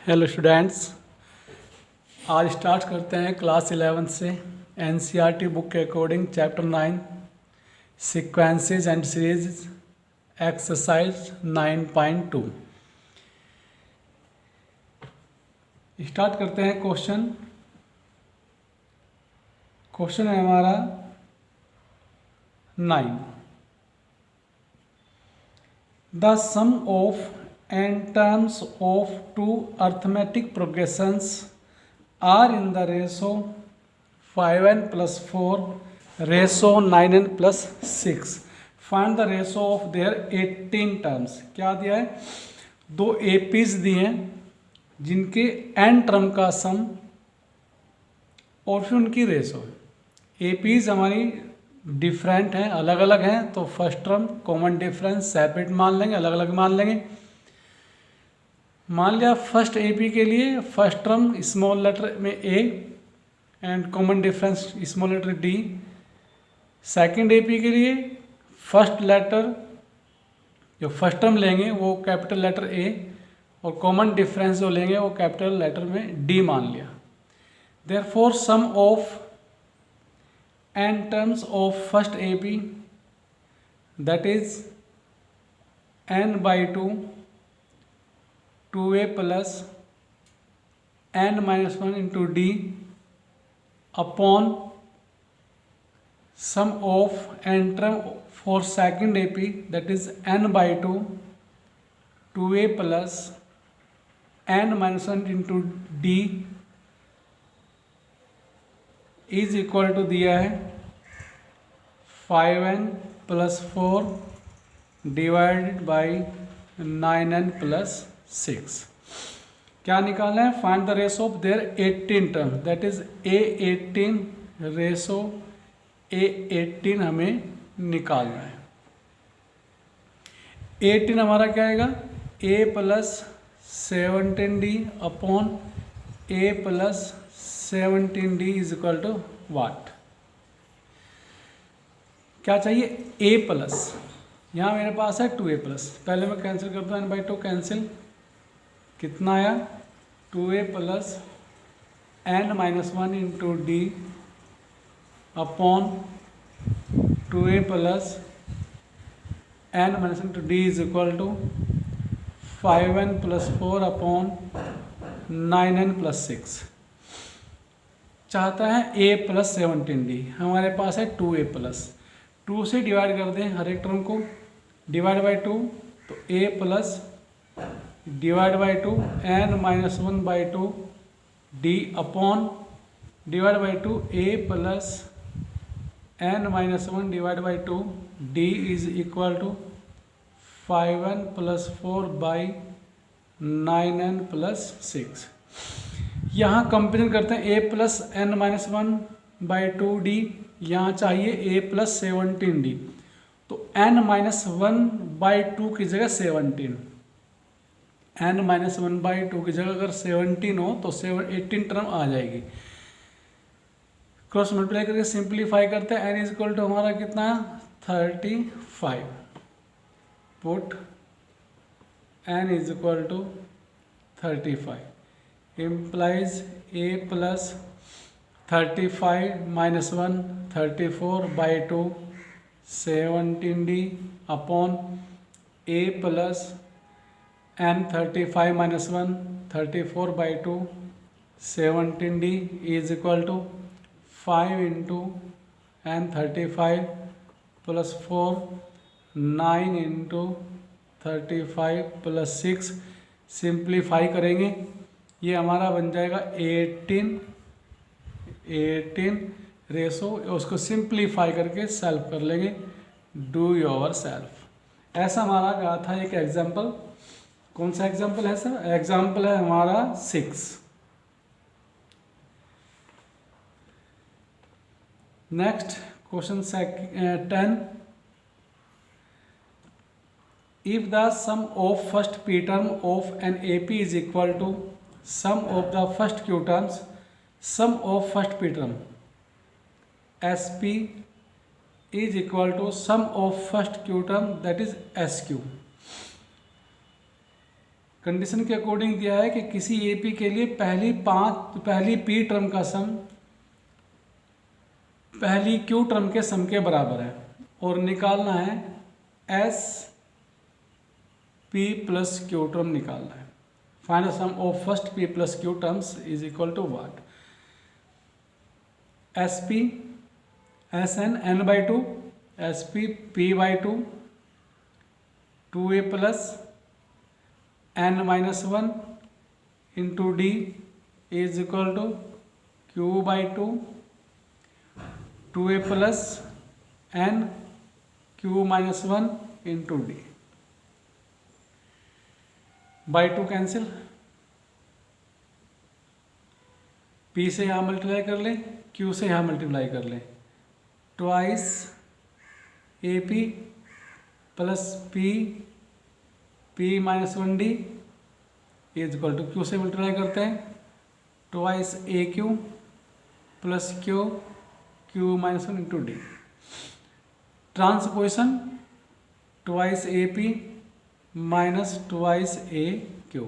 Hello students, आज start करते हैं क्लास 11 से एनसीईआरटी बुक के according chapter 9 sequences and series exercise 9.2। Start करते हैं। क्वेश्चन है हमारा 9। The sum of and terms of two arithmetic progressions are in the ratio 5n plus 4 ratio 9n plus 6. Find the ratio of their 18 terms. क्या दिया है? दो APs दिए हैं जिनके n टर्म का सम और फिर उनकी रेशो। एपीज हमारी डिफरेंट हैं, अलग अलग हैं, तो first term common difference separate मान लेंगे, अलग अलग मान लेंगे। मान लिया फर्स्ट एपी के लिए फर्स्ट टर्म स्मॉल लेटर में a and common difference small letter d. Second AP के लिए फर्स्ट लेटर जो फर्स्ट टर्म लेंगे वो कैपिटल लेटर ए और कॉमन डिफरेंस जो लेंगे वो कैपिटल लेटर में डी मान लिया। Therefore sum of n terms of first AP that is n/2 2a plus n minus 1 into d upon sum of n term for second AP that is n/2 2a plus n minus 1 into d is equal to दिया है 5n plus 4 divided by 9n plus 6। क्या निकालना है? Find the ratio of their 18 term that is A18 ratio A18 हमें निकालना है। 18 हमारा क्या आएगा? A plus 17D upon A plus 17D is equal to what? क्या चाहिए? A प्लस, यहाँ मेरे पास है 2a प्लस। पहले मैं कैंसिल करता हूँ, n/2 कैंसिल, कितना आया? 2a plus n minus 1 into d upon 2a plus n minus into D is equal to 5n plus 4 upon 9n plus 6। चाहता है a प्लस 17d, हमारे पास है 2a प्लस। 2 से डिवाइड कर दें हर एक टर्म को, डिवाइड बाई 2 तो a plus divide by 2 n minus 1/2 d upon divide by 2 a plus n minus 1 divide by 2 d is equal to 5n plus 4 by 9n plus 6। यहाँ comparison करते हैं a plus n minus 1/2 d, यहाँ चाहिए a plus 17d, तो n minus 1/2 की जगह 17, n minus 1/2 की जगह अगर 17 हो तो 18 टर्म आ जाएगी। क्रॉस मल्टीप्लाई करके सिंप्लीफाई करते हैं। n इज इक्वल टू हमारा कितना? 35। Put n is equal to 35 implies a plus 35 minus 1 34/2 17d upon a plus n 35 minus 1 34/2 17d is equal to 5 into n 35 plus 4 9 into 35 plus 6। Simplify करेंगे, ये हमारा बन जाएगा 18 रेशो, उसको सिंप्लीफाई करके solve कर लेंगे। Do your self. ऐसा हमारा गया था एक एग्जाम्पल। कौन सा एग्जाम्पल है सर? एग्जाम्पल है हमारा 6। Next question 10। If the sum of first P term of an AP is equal to sum of the first q terms, sum of first P term S P is equal to sum of first q term that is s q. Condition के according दिया है कि किसी A P के लिए पहली P term का सम पहली क्यू टर्म के सम के बराबर है और निकालना है S P plus Q term निकालना है। Final sum of first p plus q terms is equal to what? S P S N N by two, s p by two A plus N minus one into D is equal to q by two A plus n q minus one into d. By two cancel, p से यहाँ multiply कर लें, Q से यहाँ multiply कर लें, twice a P plus P minus one d is equal to q से multiply करते हैं twice a Q plus Q minus one into d. Transposition twice a P minus twice a Q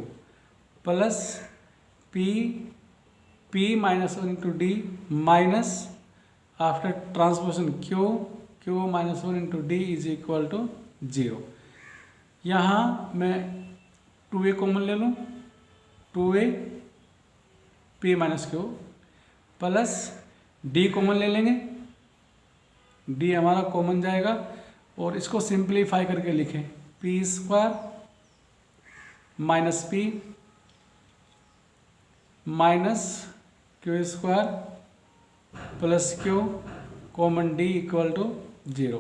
plus P minus one into d minus after transposition q minus one into D is equal to 0। यहाँ मैं 2a common ले लूँ, 2a p minus q plus d common ले लेंगे, d हमारा common जाएगा और इसको सिंप्लीफाई करके लिखें p square minus p minus q square plus q common d equal to 0।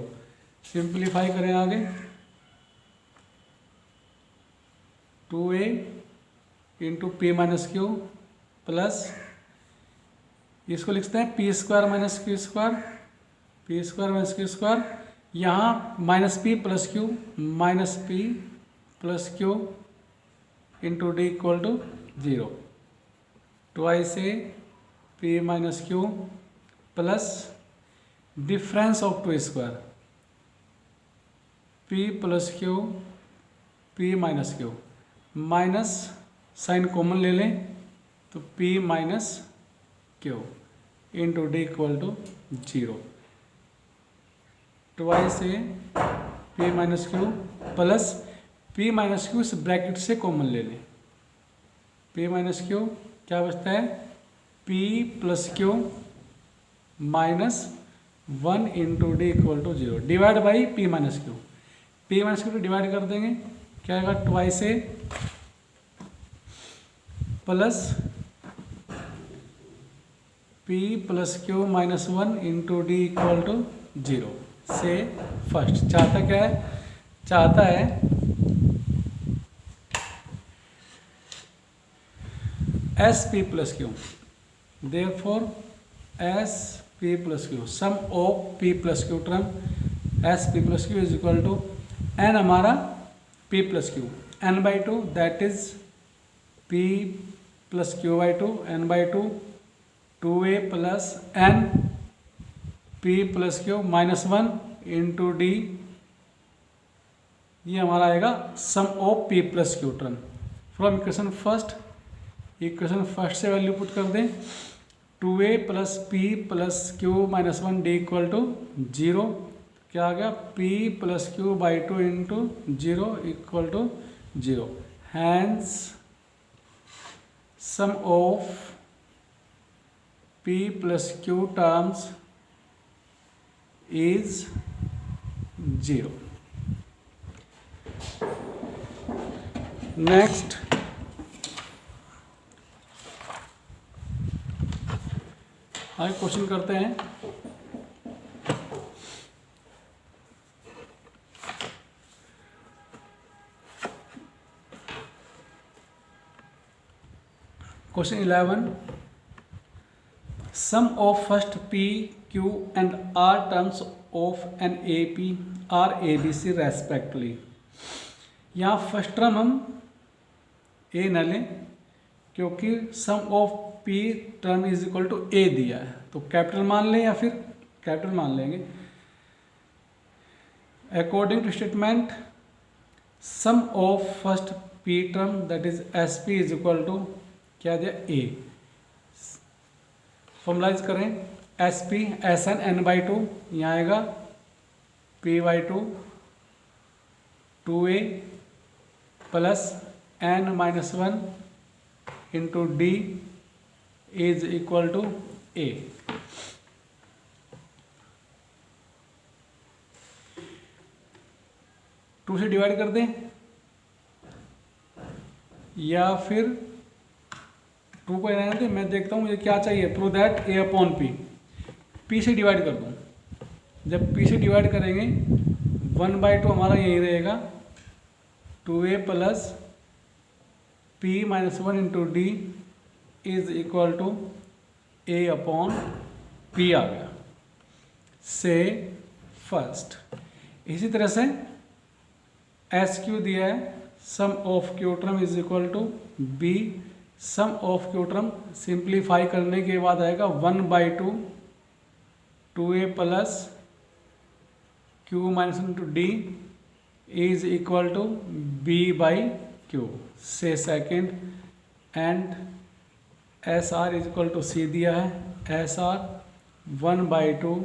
Simplify करें आगे, 2a into P minus q plus इसको लिखते हैं p square minus q square, p square minus q square, यहाँ minus P plus q into d equal to 0। Twice a P minus q plus difference of two square p plus q p minus q minus sign common ले लें तो p minus q into d equal to 0। Twice a P minus q plus P minus q इस bracket से common ले लें, p minus q क्या बचता है p plus Q minus 1 into d equal to 0 divide by p minus q, p minus q divide कर देंगे क्या आएगा twice a plus p plus Q minus 1 into d equal to 0 से first चाहता क्या है, चाहता है S P plus Q, therefore S P plus Q sum of P plus Q term S P plus Q is equal to N हमारा P plus Q N by two that is P plus Q by two N by two 2a plus N P plus Q minus 1 into D, ये हमारा आएगा sum of P plus Q term from equation first. Equation first से value put कर दें 2a plus p plus Q minus 1 d equal to 0, क्या आ गया p plus Q by two into 0 equal to 0। Hence sum of p plus q terms is 0। Next आगे question करते हैं। Question 11 sum of first p q and r terms of an ap are abc respectively। यहाँ first term हम A न लें क्योंकि sum of P term is equal to A दिया है, तो कैपिटल मान लें या फिर कैपिटल मान लेंगे। According to statement sum of first P term that is S P is equal to क्या दिया ए। फॉर्मलाइज करें S P S N N by two, यहाँ आएगा P by two A plus N minus one into D is equal to A. Two से divide कर दें या फिर टू को रहने दें, मैं देखता हूँ मुझे क्या चाहिए। Prove that A upon P, P से डिवाइड कर दूँ। जब पी से डिवाइड करेंगे 1/2 हमारा यही रहेगा, 2a plus P minus one into D is equal to A upon P आ गया। से फर्स्ट इसी तरह से एस क्यू दिया है, sum of Q term is equal to B, sum of Q term simplify करने के बाद आएगा 1/2 2a plus Q minus into D is equal to B by Q. से second and S R is equal to C दिया है, S R 1/2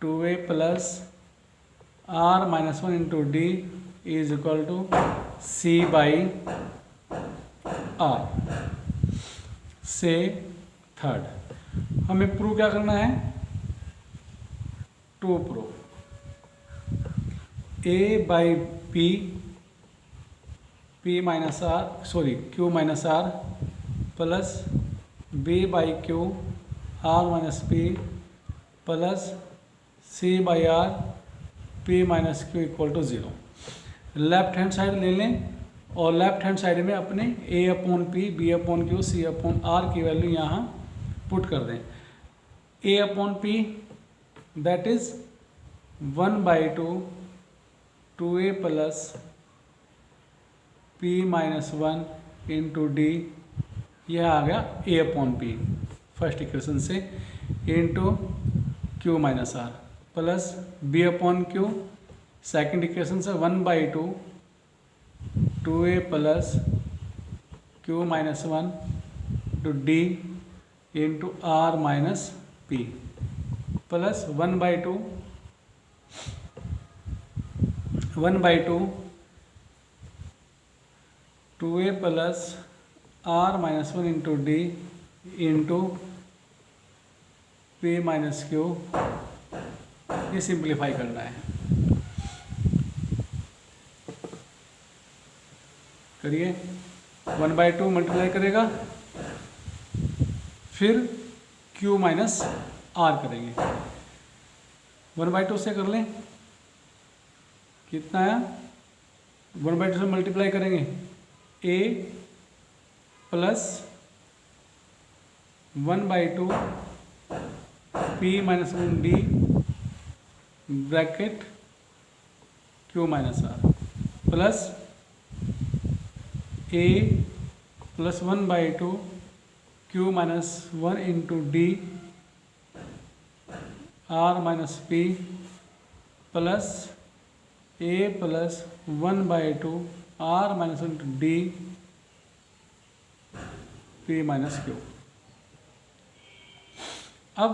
2a plus R minus one into D is equal to C by R. से third हमें prove क्या करना है, to prove A by P, P minus R sorry Q minus R plus B by Q R minus P plus C by R P minus Q equal to 0। Left hand side ले लें और left hand side में अपने A upon P, B upon Q, C upon R की value यहाँ put कर दें। A upon P that is 1/2 2a plus P minus one into D, यह आ गया ए अपॉन पी फर्स्ट इक्वेशन से, into Q minus R plus B upon Q second equation से 1/2 2a plus Q minus one two D into R minus P plus 1/2 2a plus R minus one into D into P minus Q, ये simplify करना है। करिए 1/2 multiply करेगा, फिर q minus are करेंगे। 1/2 से कर लें, कितना आया, 1/2 से मल्टीप्लाई करेंगे a plus 1/2 p minus one D bracket q minus R plus a plus 1/2 q minus one into D R minus P plus a plus 1/2 R minus one into D P minus Q. अब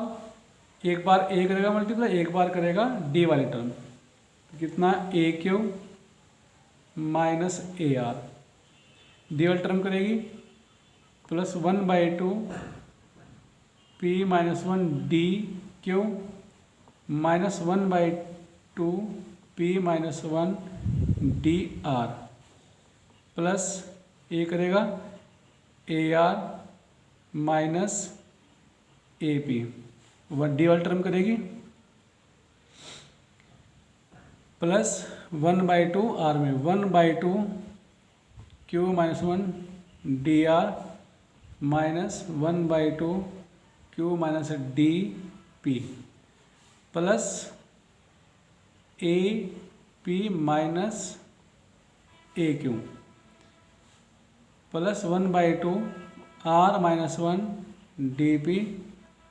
एक बार ए करेगा multiply, एक बार करेगा D वाली term, कितना A Q minus A R, D वाली term करेगी plus 1/2 P minus one D Q minus 1/2 P minus one D R plus A करेगा A R minus A P, D वाली टर्म करेगी plus 1/2 R में 1/2 Q minus one D R minus 1/2 Q minus D P plus A P minus A Q plus 1/2 R minus one D P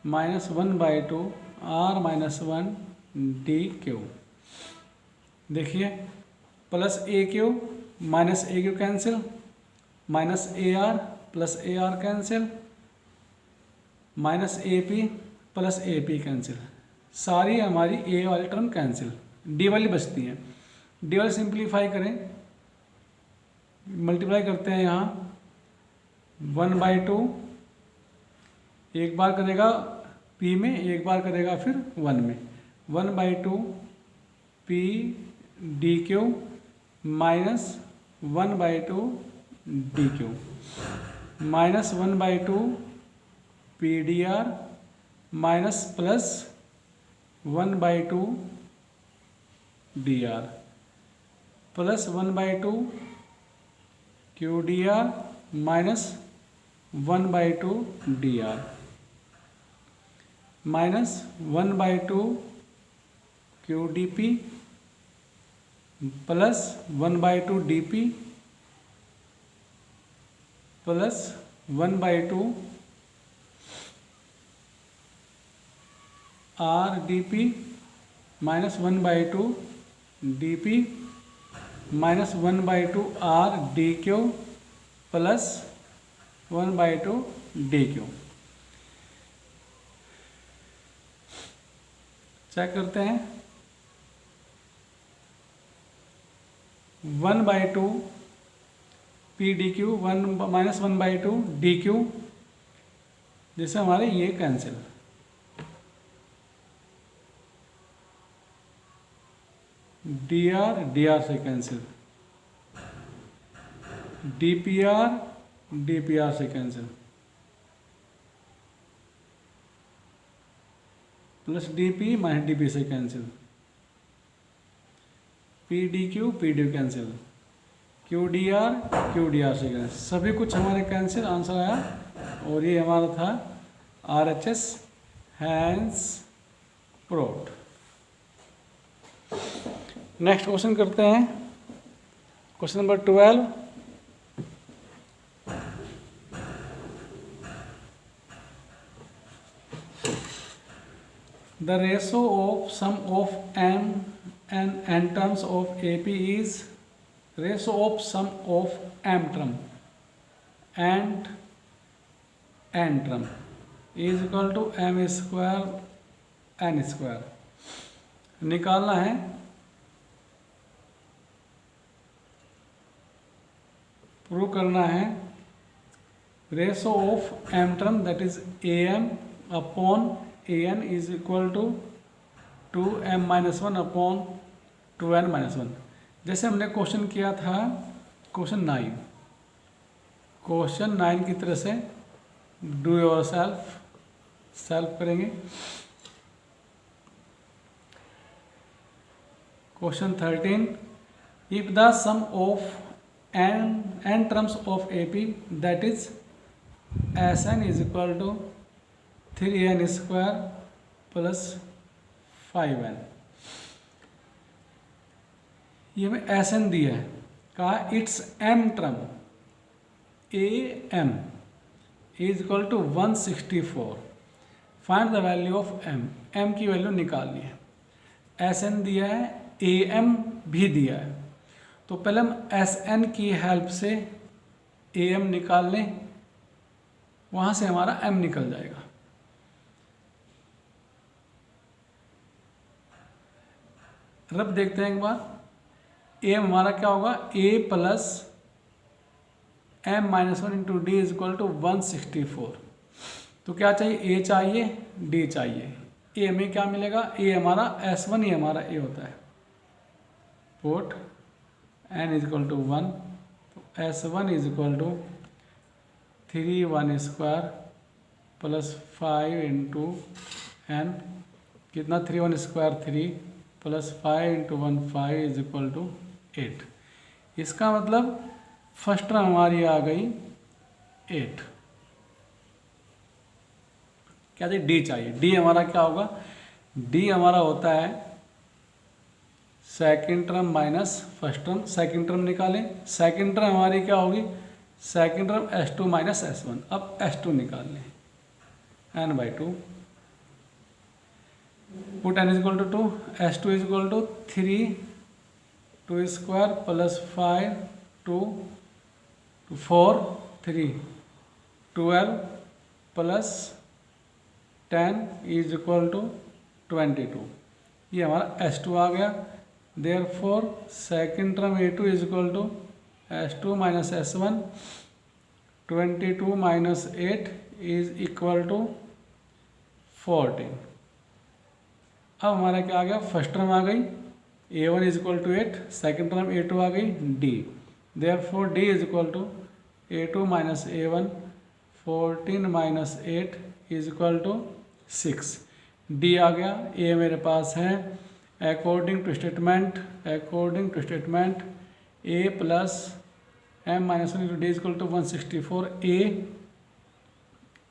minus 1/2 R minus one D Q. देखिए plus A Q minus A Q cancel, minus A R plus A R cancel, minus A P plus A P cancel, सारी हमारी ए वाली term cancel, D वाली बचती हैं। D वाली simplify करें, multiply करते हैं यहाँ 1/2, एक बार करेगा पी में, एक बार करेगा फिर 1 में, 1/2 P D Q minus 1/2 D Q minus 1/2 P D R minus plus 1/2 D R plus 1/2 Q D R minus 1/2 D R minus 1/2 Q D P plus 1/2 D P plus 1/2 R D P minus 1/2 D P minus 1/2 R D Q plus 1/2 D Q. Check करते हैं, 1/2 P D Q minus 1/2 D Q, जैसे हमारे ये cancel, D R से cancel, D P R से cancel, plus D P minus D P से cancel, P D Q cancel, Q D R से cancel, सभी कुछ हमारे कैंसिल, आंसर आया। और ये हमारा था RHS हैंस प्रोट। नेक्स्ट क्वेश्चन करते हैं, question number 12। The ratio of sum of m and n terms of AP is ratio of sum of m term and n term is equal to m square n square। निकालना है prove करना है ratio of M term that is A M upon A N is equal to 2m-1 upon 2n-1। जैसे हमने question किया था question 9 की तरह से डू योर सेल्फ करेंगे। Question 13, if the sum of n terms of AP that is Sn is equal to 3n square plus 5n। ये हमें Sn दिया है, कहा it's m term AM is equal to 164। Find the value of m की value निकालनी है। Sn दिया है, AM भी दिया है, तो पहले हम Sn की हेल्प से AM निकाल लें, वहाँ से हमारा m निकल जाएगा। रब देखते हैं एक बार, AM हमारा क्या होगा, A plus m-1 into D is equal to 164। तो क्या चाहिए, A चाहिए, D चाहिए। A में क्या मिलेगा, A हमारा S1 ही हमारा A होता है, put n is equal to 1, तो S1 is equal to 3 square plus 5 into n, कितना 3 square 3 plus 5 into 1 5 is equal to 8। इसका मतलब फर्स्ट टर्म हमारी आ गई 8। क्या चाहिए, D चाहिए। D हमारा क्या होगा, D हमारा होता है second term minus first term. Second term निकालें, सेकेंड टर्म हमारी क्या होगी, second term S2 minus S1। अब S2 निकाल लें, n/2 put n is equal to 2, S2 is equal to 3 2 square plus 5 2 4 3 12 plus 10 is equal to 22। ये हमारा S2 आ गया। Therefore second term A2 is equal to S2 minus S1। 22 minus 8 is equal to 14। अब हमारा क्या आ गया, first term आ गई A1 is equal to 8, second term A2 आ गई D। Therefore D is equal to A2 minus A1। 14 minus 8 is equal to 6। D आ गया। A मेरे पास है according to statement A plus M minus 1 into D is equal to 164। A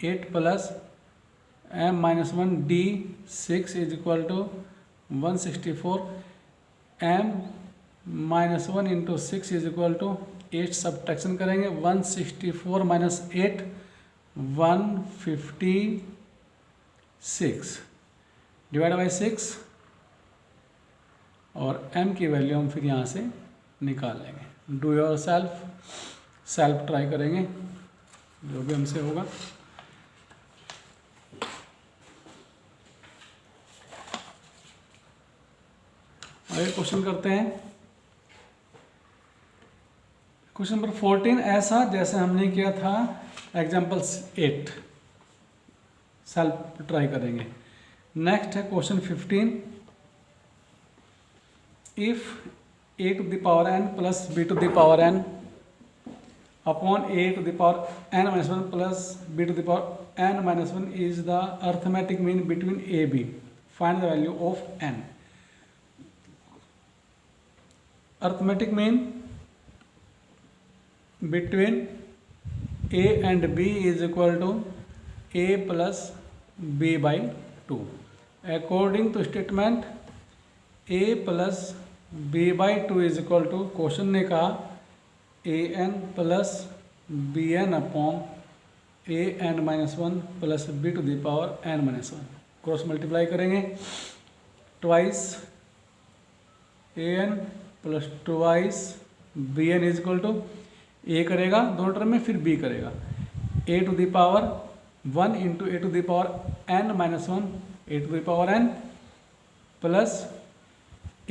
8 plus M minus 1 D 6 is equal to 164। M minus 1 into 6 is equal to 8। Subtraction करेंगे 164 minus 8 156 divide by 6 और M की value हम फिर यहाँ से निकाल लेंगे। Do your self try करेंगे जो भी हमसे होगा। आगे क्वेश्चन करते हैं। क्वेश्चन नंबर 14 ऐसा जैसे हमने किया था एग्जाम्पल 8। सेल्फ ट्राई करेंगे। नेक्स्ट है question 15। If a to the power n plus b to the power n upon a to the power n minus 1 plus b to the power n minus 1 is the arithmetic mean between a b, find the value of n। arithmetic mean between a and b is equal to a plus b by 2। according to statement a plus b by 2 is equal to, question ने कहा A N plus B N upon A N minus 1 plus B to the power N minus 1। Cross multiply करेंगे twice A N plus twice B N is equal to A करेगा दोनों term में, फिर B करेगा A to the power 1 into A to the power N minus 1 A to the power N plus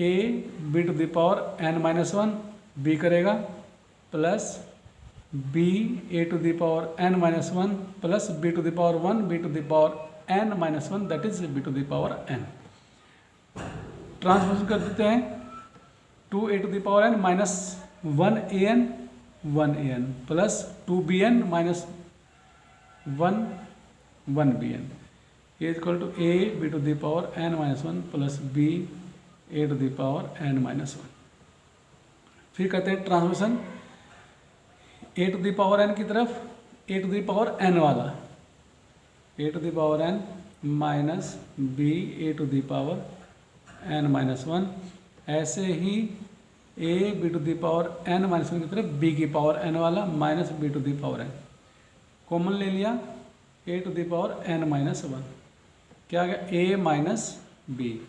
A B to the power N minus 1 B करेगा plus B A to the power N minus 1 plus B to the power 1 B to the power N minus 1 that is B to the power N. Transformation कर देते हैं 2 A to the power N minus 1 A N plus 2 B N minus 1 B N is equal to A B to the power N minus 1 plus B A to the power N minus 1। फिर कहते हैं transformation A to the power N की तरफ A to the power N वाला A to the power N minus B A to the power N minus 1। ऐसे ही A B to the power N minus 1 की तरफ B की power N वाला minus B to the power N common ले लिया A to the power N minus 1। क्या आ गया ए माइनस बी।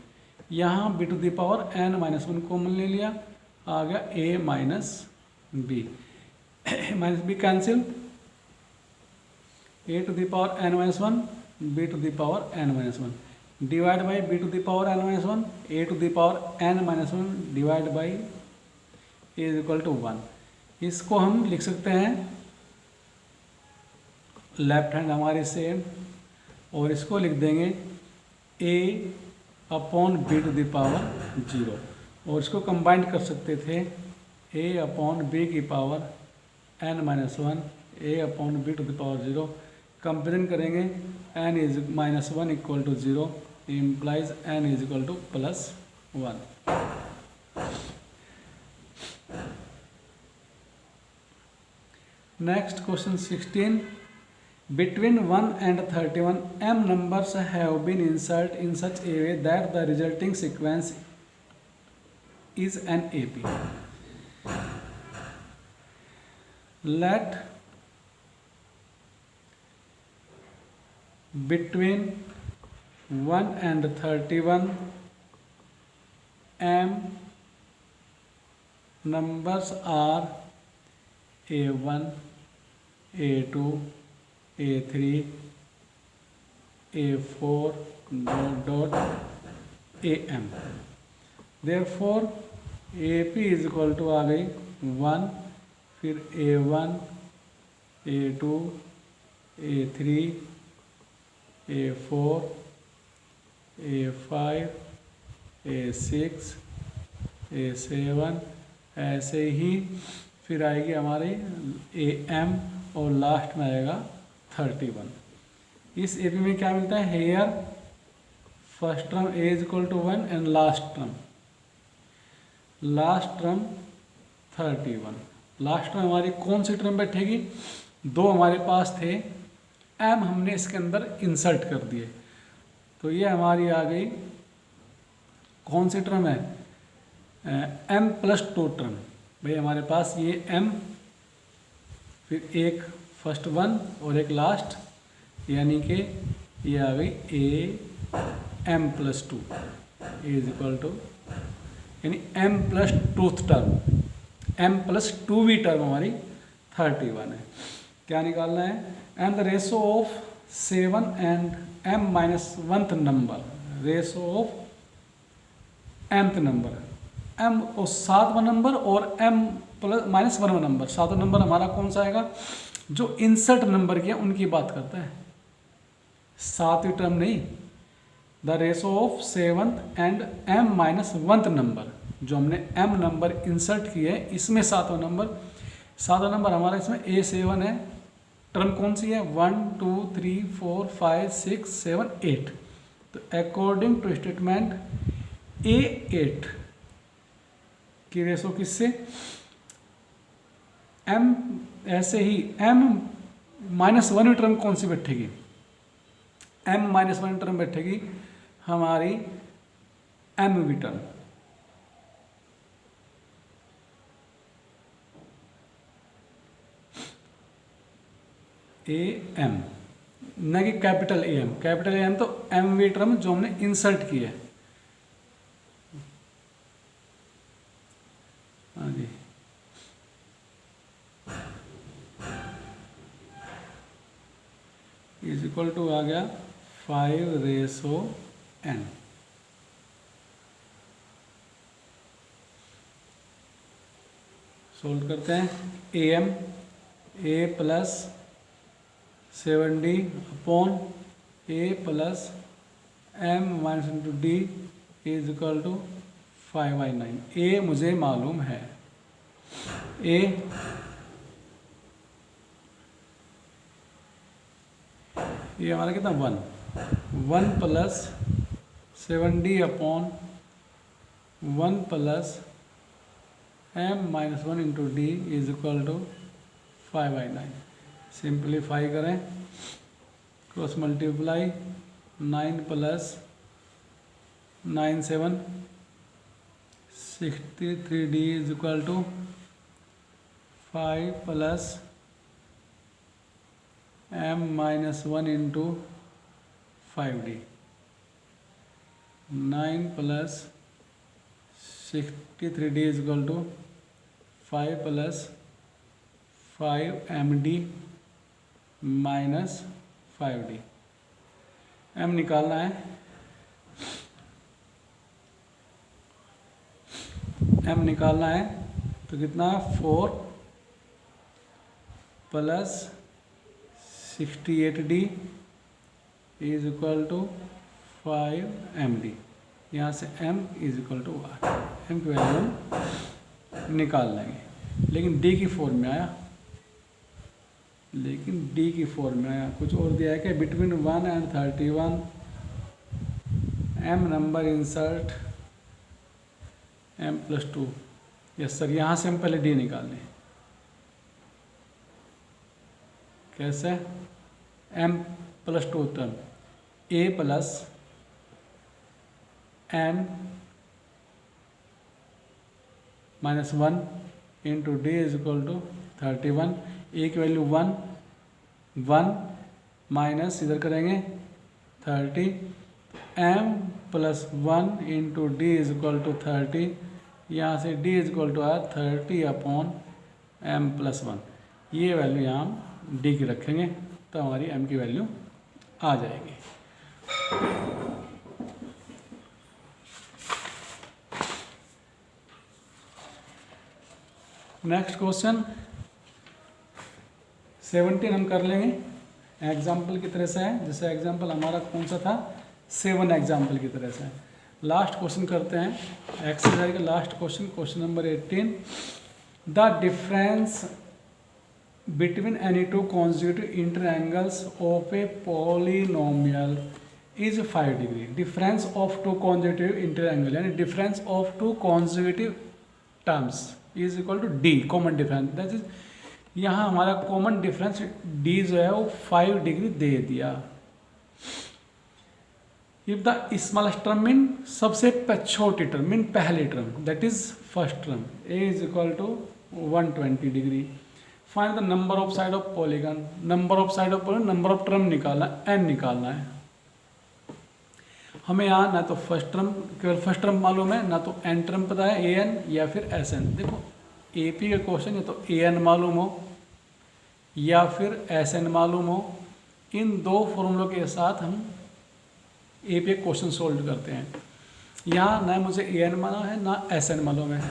यहाँ B to the power N minus 1 common ले लिया, आ गया A minus B. Minus B cancel A to the power N minus 1 B to the power N minus 1 divide by B to the power N minus 1 A to the power N minus 1 divide by A is equal to 1। इसको हम लिख सकते हैं left hand हमारी same, और इसको लिख देंगे A upon B to the power 0, और इसको कंबाइंड कर सकते थे ए अपॉन बी की power N minus 1 A upon B to the power 0। Comparison करेंगे N is minus 1 equal to 0 implies N is equal to plus 1। Next question 16। Between 1 and 31, m numbers have been inserted in such a way that the resulting sequence is an AP. Let between 1 and 31 m numbers are A1, A2, A3, A4 dot AM। Therefore AP is equal to आ गई 1, फिर A1, A2, A3, A4, A5, A6, A7, ऐसे ही फिर आएगी हमारी AM और last में आएगा 31। इस AP में क्या मिलता है, here first term A is equal to 1 and last term 31। Last term हमारी कौन सी टर्म बैठेगी, दो हमारे पास थे M हमने इसके अंदर इंसर्ट कर दिए, तो ये हमारी आ गई कौन सी टर्म है, M+2 टर्म। भाई हमारे पास ये M, फिर एक फर्स्ट वन और एक लास्ट, यानी कि ये आ गई AM+2 इज इक्वल टू, यानी M+2th टर्म, M+2वीं टर्म हमारी 31 है। क्या निकालना है, and the ratio of 7 and M-1th number, ratio of mth number, M और 7वां नंबर और M+-1वां नंबर। 7वां नंबर हमारा कौन सा आएगा, जो इंसर्ट नंबर के उनकी बात करता है, 7वीं टर्म नहीं। The ratio of 7th and M-1th number, जो हमने M नंबर इंसर्ट किया है इसमें 7वां नंबर हमारा इसमें A7 है। टर्म कौन सी है, 1, 2, 3, 4, 5, 6, 7, 8। तो अकॉर्डिंग टू स्टेटमेंट A8 की रेशो किससे, M, ऐसे ही M-1 टर्म कौन सी बैठेगी, M-1 टर्म बैठेगी हमारी Mवीं टर्म। AM, न कि कैपिटल AM तो Mवीं टर्म जो हमने इंसर्ट की है। हाँ जी, इज इक्वल टू आ गया 5/n। सोल्व करते हैं, AM A+7D upon A+M-D is equal to 5/9। A मुझे मालूम है, A ये हमारा कितना 1 + 7D upon 1 + M-1 into D is equal to 5/9। Simplify करें, cross multiply, 9 + 9 7 63D is equal to 5 + M-1 into 5D, 9 + 63D is equal to 5 + 5MD - 5D। M निकालना है, तो कितना 4 + 68D is equal to 5MD। यहाँ से M is equal to R, M की value निकाल लेंगे, लेकिन D की फॉर्म में आया, कुछ और दिया है कि between 1 and 31 M number insert M+2। Yes sir, यहाँ से हम पहले D निकाल लें, कैसे, M+2 term A + M-1 into D is equal to 31। A की वैल्यू 1 माइनस इधर करेंगे 30, M+1 into D is equal to 30। यहाँ से D इज इक्वल टू आया 30 अपॉन M+1। ये वैल्यू यहाँ हम डी की रखेंगे तो हमारी एम की वैल्यू आ जाएगी। नेक्स्ट क्वेश्चन 17 हम कर लेंगे, एग्जाम्पल की तरह से है, जैसे एग्जाम्पल हमारा कौन सा था 7 एग्जाम्पल की तरह से है। लास्ट क्वेश्चन करते हैं एक्सरसाइज का last question, question number 18। The difference between any two consecutive inter angles of a polynomial is 5 degree. Difference of two consecutive inter angle यानी difference of two consecutive terms is equal to D, common difference. That is यहाँ हमारा common difference D जो है वो 5 degree दे दिया। If the smallest term mean सबसे छोटी टर्म मीन पहली term that is first term A is equal to 120 degree. Find the number of side of polygon. Number of side of polygon, number of term निकालना, N निकालना है हमें। यहाँ ना तो फर्स्ट टर्म केवल फर्स्ट टर्म मालूम है, ना तो एन टर्म पता है ए एन या फिर एस एन। देखो एपी का क्वेश्चन है तो ए एन मालूम हो या फिर एस एन मालूम हो, इन दो फॉर्मूलों के साथ हम एपी का क्वेश्चन सोल्व करते हैं। यहाँ ना मुझे ए एन मालूम है ना एस एन मालूम है,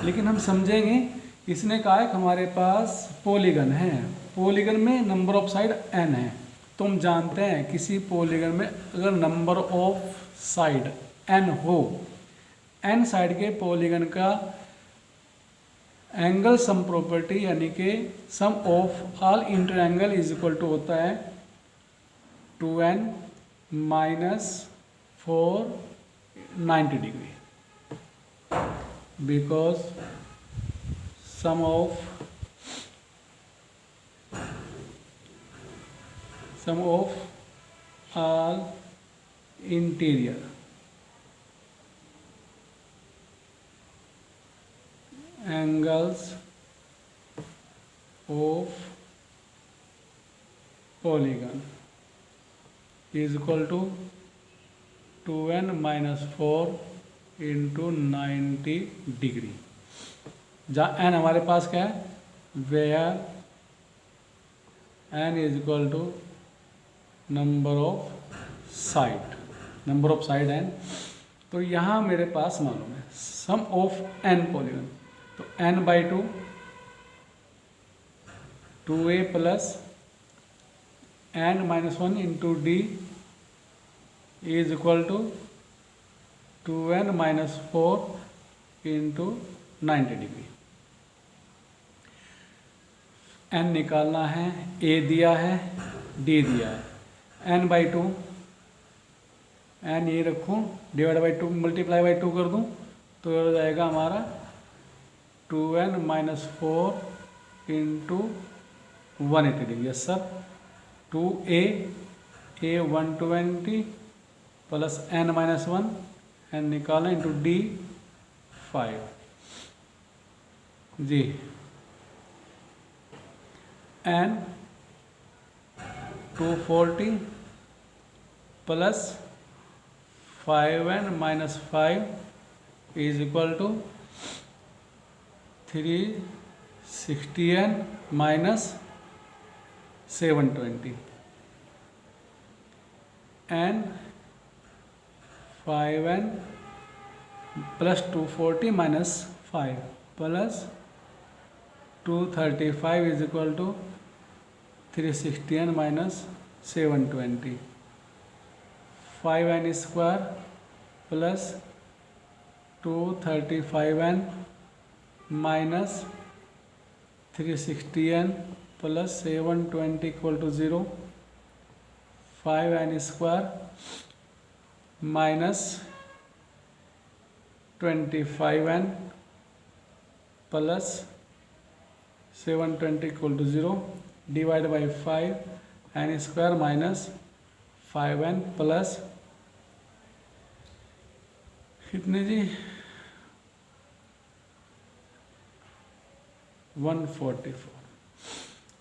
लेकिन हम समझेंगे इसने कहा है कि हमारे पास पॉलीगन है, पॉलीगन में नंबर ऑफ साइड एन है। तो हम जानते हैं किसी पॉलीगन में अगर नंबर ऑफ साइड एन हो, एन साइड के पॉलीगन का एंगल सम प्रॉपर्टी यानी कि sum of all inter angle is equal to होता है 2n minus 4 90 degree, because sum of all interior angles of polygon is equal to 2n minus 4 into 90 degree. जहाँ n हमारे पास क्या है, where n is equal to number of side n। तो यहाँ मेरे पास मालूम है सम ऑफ n पॉलीगन, तो n by 2 2a plus n minus 1 into D is equal to 2n minus 4 into 90 degree. n निकालना है, a दिया है, d दिया है। n बाई 2, n ये रखूँ डिवाइड बाई 2 मल्टीप्लाई बाई 2 कर दूँ तो हो जाएगा हमारा 2n minus 4 into 180 degree. Yes sir, 2a 120 plus n minus 1 n निकालें इंटू d 5 जी। n 240 plus 5n minus 5 is equal to 360n minus 720 n 5n plus 240 minus 5 plus 235 is equal to 360n minus 720 5n square plus 235n minus 360n plus 720 equal to 0। 5n square minus 25n plus 720 equal to 0 divide by 5n square minus 5n plus कितने जी 144।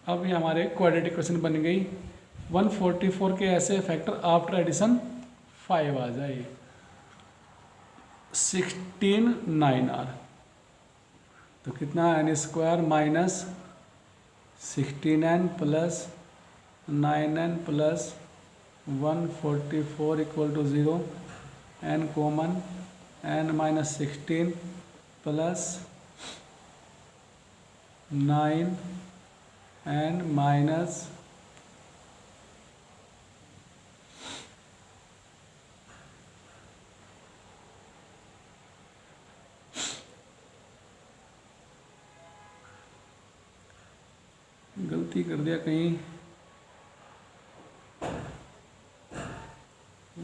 अब ये हमारे quadratic question बन गई। 144 के ऐसे factor after addition 5 आ जाए, 16 9r तो कितना n square minus 16n plus 9n plus 144 equal to 0, n common, n minus 16 plus 9 n minus गलती कर दिया कहीं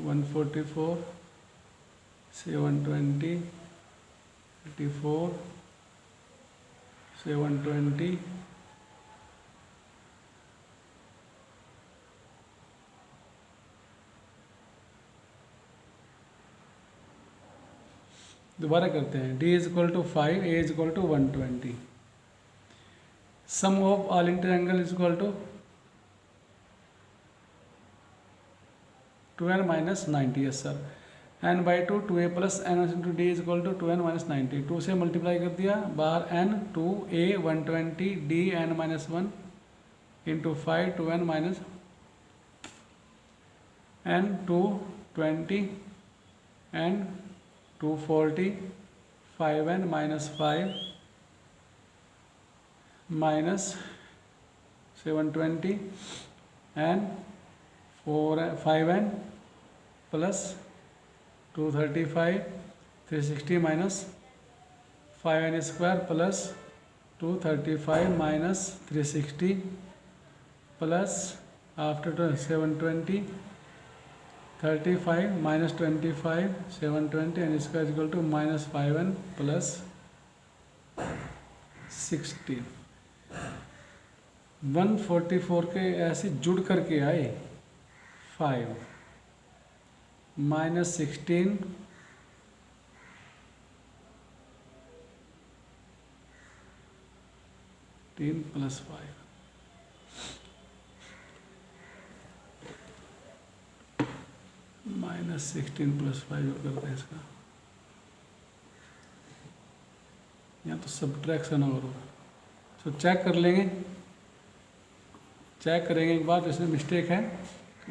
144 720 34 720 दोबारा करते हैं। d is equal to 5, a is equal to 120, sum of all inter is equal to 2n minus 90, yes sir, n by 2 2a plus n into D is equal to 2n minus 90, 2 से multiply कर दिया, बाहर n 2a 120 d n minus 1 into 5 2n minus n 220 n 240 5n minus 5 minus 720 n 5n plus 235 360 minus 5n square plus 235 minus 360 plus after 720 35 minus 25 720 N square equal to minus 5n plus 16। 144 के ऐसे जुड़ करके आए 5 minus 16 3 plus 5 minus 16 plus 5 करते हैं इसका, यहाँ तो सब्ट्रैक्शन होगा, तो चेक कर लेंगे, चेक करेंगे एक बार, जिसमें मिस्टेक है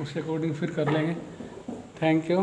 उसके अकॉर्डिंग फिर कर लेंगे। Thank you.